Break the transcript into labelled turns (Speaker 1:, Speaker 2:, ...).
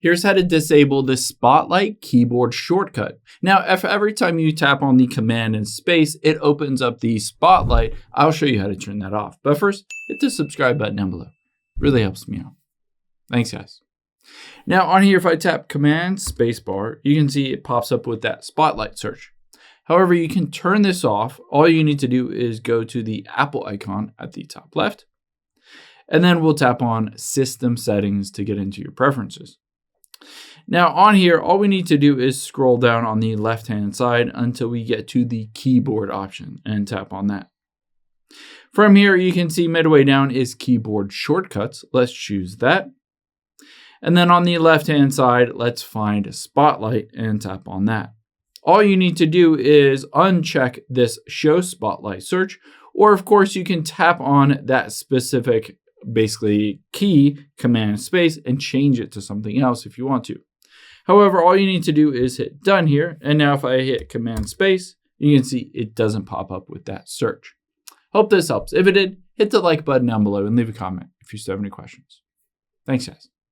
Speaker 1: Here's how to disable the Spotlight keyboard shortcut. Now, if every time you tap on the Command and space, it opens up the Spotlight, I'll show you how to turn that off. But first, hit the subscribe button down below. Really helps me out. Thanks, guys. Now, on here, if I tap Command spacebar, you can see it pops up with that Spotlight search. However, you can turn this off. All you need to do is go to the Apple icon at the top left, and then we'll tap on System Settings to get into your preferences. Now on here, all we need to do is scroll down on the left-hand side until we get to the keyboard option and tap on that. From here, you can see midway down is keyboard shortcuts. Let's choose that. And then on the left-hand side, let's find Spotlight and tap on that. All you need to do is uncheck this Show Spotlight Search, or of course you can tap on that specific basically key, Command space, and change it to something else if you want to. However, all you need to do is hit done here. And now if I hit Command space, you can see it doesn't pop up with that search. Hope this helps. If it did, hit the like button down below and leave a comment if you still have any questions. Thanks, guys.